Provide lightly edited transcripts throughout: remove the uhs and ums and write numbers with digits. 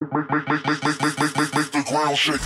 Make the ground shake.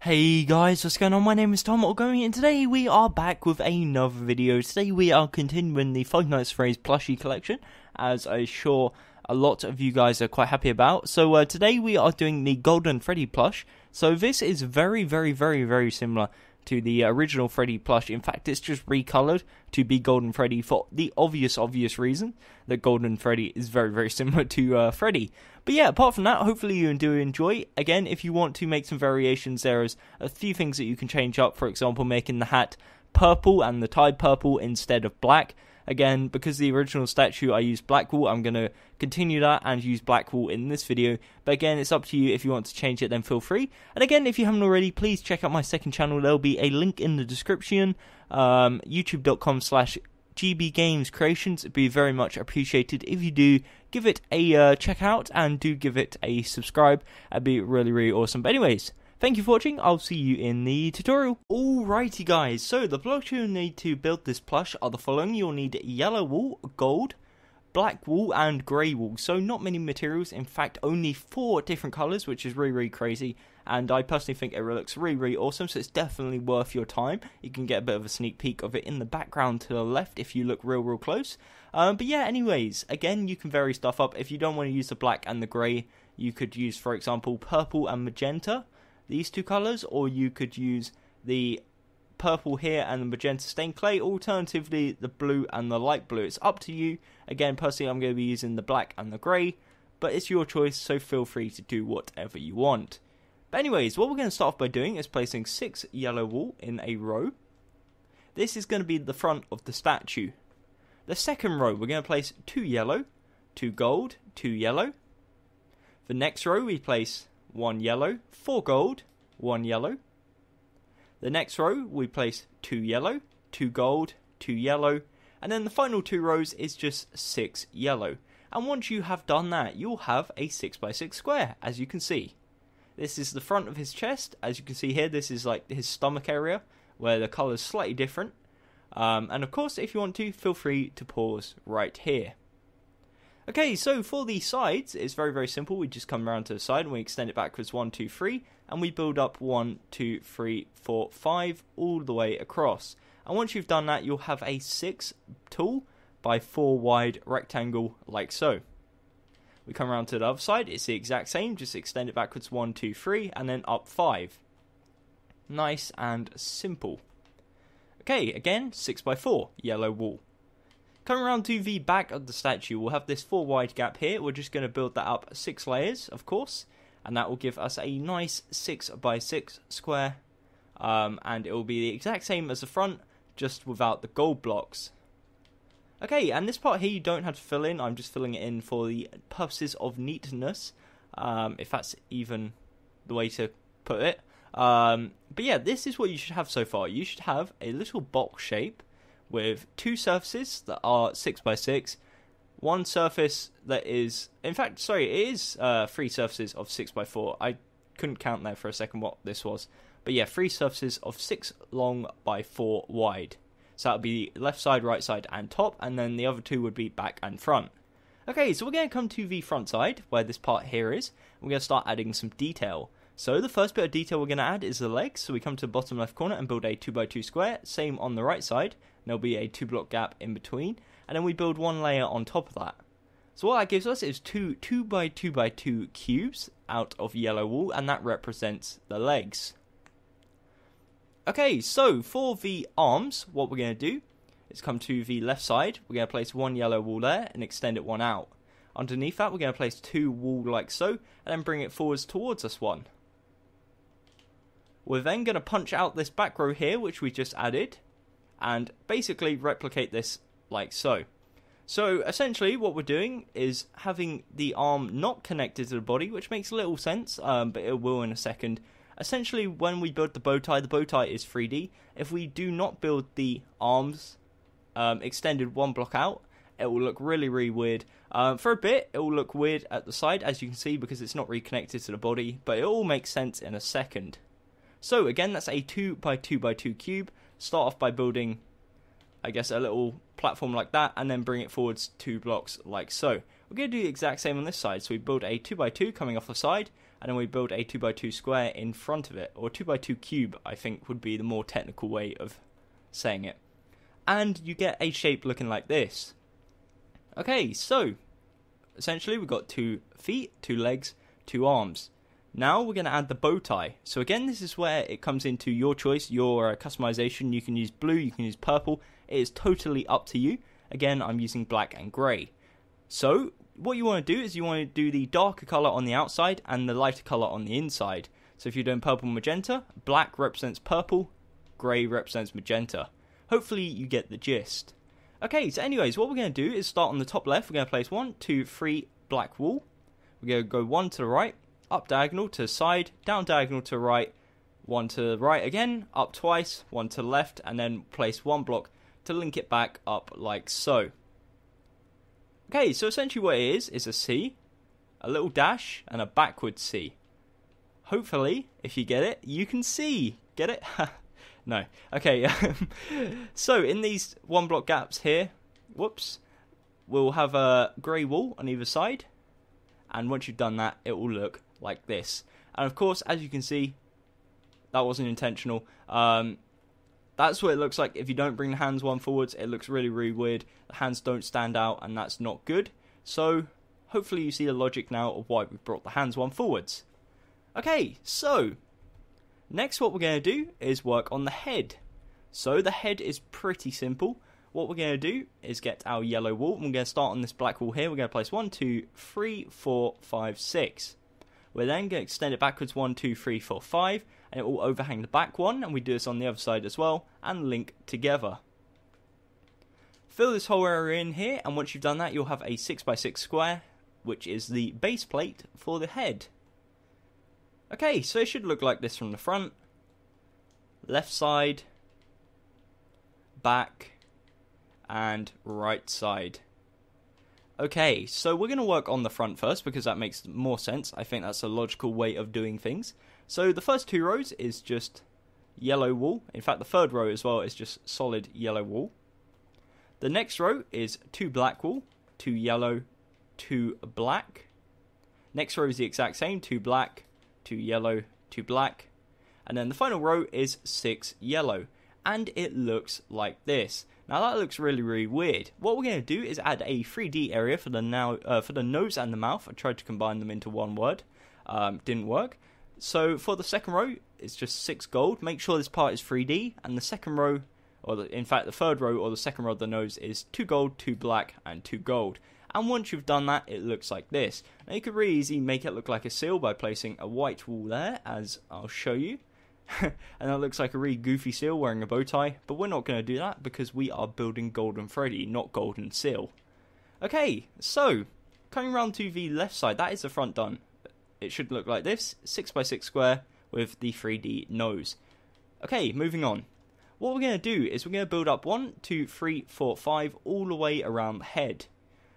Hey guys, what's going on? My name is Tom or Gummy, and today we are back with another video. Today we are continuing the Five Nights at Freddy's plushie collection, as I'm sure a lot of you guys are quite happy about. So today we are doing the Golden Freddy plush. So this is very similar to the original Freddy plush. In fact, it's just recolored to be Golden Freddy for the obvious reason that Golden Freddy is very similar to Freddy. But yeah, apart from that, hopefully you do enjoy. Again, if you want to make some variations, there's a few things that you can change up. For example, making the hat purple and the tie purple instead of black. Again, because the original statue I used black wool, I'm going to continue that and use black wool in this video. But again, it's up to you. If you want to change it, then feel free. And again, if you haven't already, please check out my second channel. There'll be a link in the description. YouTube.com/GummybearGames creations. It'd be very much appreciated if you do give it a check out and do give it a subscribe. That'd be really awesome. But anyways, thank you for watching. I'll see you in the tutorial. Alrighty guys, so the blocks you'll need to build this plush are the following. You'll need yellow wool, gold, black wool and grey wool. So not many materials, in fact only 4 different colours, which is really crazy. And I personally think it looks really awesome, so it's definitely worth your time. You can get a bit of a sneak peek of it in the background to the left if you look real close. But yeah, anyways, again, you can vary stuff up. If you don't want to use the black and the grey, you could use, for example, purple and magenta, these 2 colours, or you could use the purple here and the magenta stained clay, alternatively the blue and the light blue. It's up to you. Again, personally, I'm going to be using the black and the grey, but it's your choice, so feel free to do whatever you want. But anyways, what we're going to start off by doing is placing 6 yellow wool in a row. This is going to be the front of the statue. The second row, we're going to place 2 yellow, 2 gold, 2 yellow. The next row, we place 1 yellow, 4 gold, 1 yellow. The next row, we place 2 yellow, 2 gold, 2 yellow. And then the final 2 rows is just 6 yellow. And once you have done that, you'll have a 6x6 square, as you can see. This is the front of his chest. As you can see here, this is like his stomach area, where the colour is slightly different. And of course, if you want to, feel free to pause right here. Okay, so for the sides, it's very simple. We just come around to the side and we extend it backwards 1, 2, 3, and we build up 1, 2, 3, 4, 5 all the way across. And once you've done that, you'll have a 6 tall by 4 wide rectangle like so. We come around to the other side, it's the exact same, just extend it backwards 1, 2, 3, and then up 5. Nice and simple. Okay, again, 6x4 yellow wool. Coming around to the back of the statue, we'll have this 4 wide gap here. We're just going to build that up 6 layers, of course, and that will give us a nice 6x6 square. And it will be the exact same as the front, just without the gold blocks. Okay, and this part here you don't have to fill in. I'm just filling it in for the purposes of neatness, if that's even the way to put it. But yeah, this is what you should have so far. You should have a little box shape with 2 surfaces that are 6x6, 1 surface that is, in fact, sorry, it is 3 surfaces of 6x4. I couldn't count there for a second what this was. But yeah, 3 surfaces of 6 long by 4 wide. So that would be left side, right side, and top, and then the other 2 would be back and front. Okay, so we're going to come to the front side, where this part here is. We're going to start adding some detail. So the first bit of detail we're going to add is the legs. So we come to the bottom left corner and build a 2x2 square. Same on the right side. There'll be a 2 block gap in between. And then we build 1 layer on top of that. So what that gives us is 2 2x2x2 cubes out of yellow wool, and that represents the legs. Okay, so for the arms, what we're going to do is come to the left side. We're going to place 1 yellow wool there and extend it 1 out. Underneath that, we're going to place 2 wool like so, and then bring it forwards towards us 1. We're then going to punch out this back row here, which we just added, and basically replicate this like so. So essentially what we're doing is having the arm not connected to the body, which makes a little sense, but it will in a second. Essentially, when we build the bow tie is 3D. If we do not build the arms extended 1 block out, it will look really weird. For a bit, it will look weird at the side, as you can see, because it's not reconnected to the body, but it all makes sense in a second. So again, that's a 2x2x2 cube. Start off by building I guess, a little platform like that, and then bring it forwards 2 blocks like so. We're going to do the exact same on this side. So we build a 2x2 coming off the side, and then we build a 2x2 square in front of it, or 2x2 cube, I think would be the more technical way of saying it. And you get a shape looking like this. Okay, so essentially we've got 2 feet, 2 legs, 2 arms. Now we're going to add the bow tie. So again, this is where it comes into your choice, your customization. You can use blue, you can use purple. It is totally up to you. Again, I'm using black and grey. So what you want to do is you want to do the darker colour on the outside and the lighter colour on the inside. So if you're doing purple and magenta, black represents purple, grey represents magenta. Hopefully you get the gist. Okay, so anyways, what we're going to do is start on the top left. We're going to place 1, 2, 3 black wool. We're going to go 1 to the right, up diagonal to the side, down diagonal to the right, 1 to the right again, up twice, 1 to the left, and then place 1 block to link it back up like so. Okay, so essentially what it is a C, a little dash, and a backward C. Hopefully, if you get it, you can see. Get it? No. Okay, so in these 1 block gaps here, whoops, we'll have a grey wool on either side. And once you've done that, it will look like this. And of course, as you can see, that wasn't intentional. That's what it looks like if you don't bring the hands one forwards. It looks really, really weird. The hands don't stand out, and that's not good. So, hopefully you see the logic now of why we brought the hands one forwards. Okay, so next what we're going to do is work on the head. So the head is pretty simple. What we're going to do is get our yellow wool, and we're going to start on this black wool here. We're going to place 1, 2, 3, 4, 5, 6. We're then going to extend it backwards 1, 2, 3, 4, 5, and it will overhang the back one, and we do this on the other side as well, and link together. Fill this whole area in here, and once you've done that, you'll have a 6x6 square, which is the base plate for the head. Okay, so it should look like this from the front, left side, back, and right side. Okay, so we're going to work on the front first because that makes more sense. I think that's a logical way of doing things. So the first 2 rows is just yellow wool. In fact, the third row as well is just solid yellow wool. The next row is 2 black wool, 2 yellow, 2 black. Next row is the exact same, 2 black, 2 yellow, 2 black. And then the final row is 6 yellow. And it looks like this. Now that looks really, really weird. What we're going to do is add a 3D area for the nose and the mouth. I tried to combine them into one word. Didn't work. So for the second row, it's just 6 gold. Make sure this part is 3D. And the second row, in fact the third row or the second row of the nose is 2 gold, 2 black, and 2 gold. And once you've done that, it looks like this. Now you could really easily make it look like a seal by placing a white wool there, as I'll show you. And that looks like a really goofy seal wearing a bow tie, but we're not going to do that because we are building Golden Freddy, not Golden Seal. Okay, so coming around to the left side, that is the front done. It should look like this, 6x6 square with the 3D nose. Okay, moving on. What we're going to do is we're going to build up 1, 2, 3, 4, 5 all the way around the head.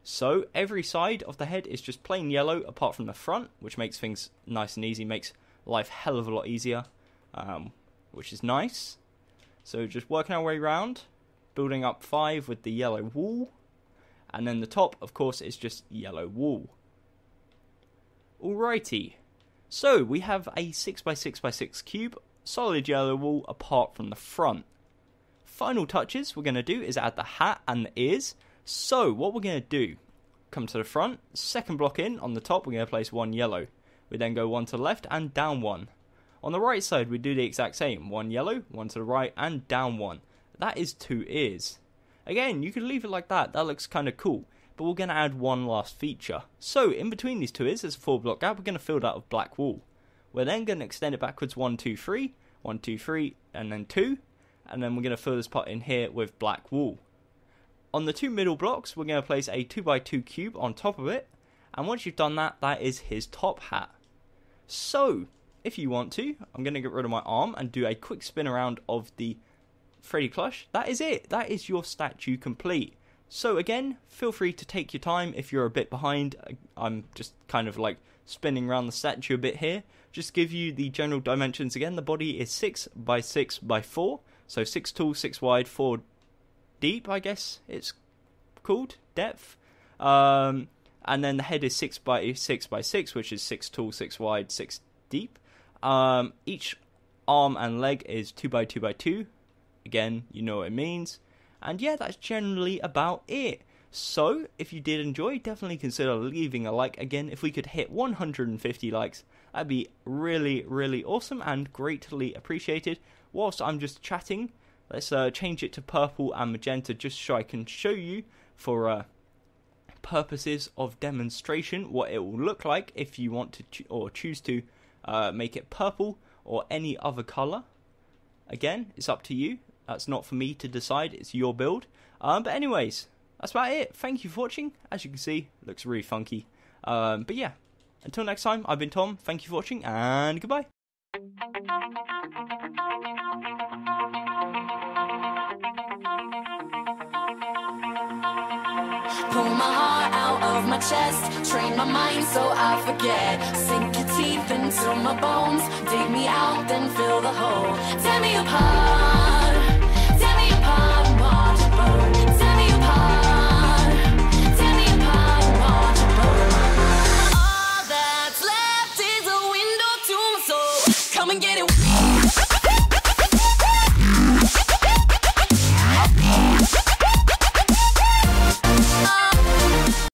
So every side of the head is just plain yellow apart from the front, which makes things nice and easy, makes life hell of a lot easier. Which is nice. So just working our way around, building up 5 with the yellow wool, and then the top, of course, is just yellow wool. Alrighty, so we have a 6x6x6 cube, solid yellow wool apart from the front. Final touches we're going to do is add the hat and the ears. So what we're going to do, come to the front, second block in, on the top we're going to place 1 yellow. We then go 1 to the left and down 1. On the right side, we do the exact same. 1 yellow, 1 to the right, and down 1. That is 2 ears. Again, you could leave it like that. That looks kind of cool. But we're going to add one last feature. So, in between these 2 ears, there's a 4 block gap. We're going to fill that with black wool. We're then going to extend it backwards 1, 2, 3. 1, 2, 3, and then 2. And then we're going to fill this part in here with black wool. On the 2 middle blocks, we're going to place a 2x2 cube on top of it. And once you've done that, that is his top hat. So, if you want to, I'm going to get rid of my arm and do a quick spin around of the Freddy Plush. That is it. That is your statue complete. So again, feel free to take your time if you're a bit behind. I'm just kind of like spinning around the statue a bit here. Just give you the general dimensions again. The body is 6x6x4. So 6 tall, 6 wide, 4 deep, I guess it's called, depth. And then the head is 6 by 6 by 6, which is 6 tall, 6 wide, 6 deep. Each arm and leg is 2 by 2 by 2. Again, you know what it means. And yeah, that's generally about it. So, if you did enjoy, definitely consider leaving a like. Again, if we could hit 150 likes, that'd be really, really awesome and greatly appreciated. Whilst I'm just chatting, let's change it to purple and magenta just so I can show you for purposes of demonstration what it will look like if you want to or choose to make it purple or any other colour. Again, it's up to you. That's not for me to decide. It's your build. But anyways, that's about it. Thank you for watching. As you can see, it looks really funky. But yeah, until next time, I've been Tom. Thank you for watching, and goodbye. Pull my heart out of my chest, train my mind so I forget. Sink your teeth into my bones, dig me out, then fill the hole. Tear me apart.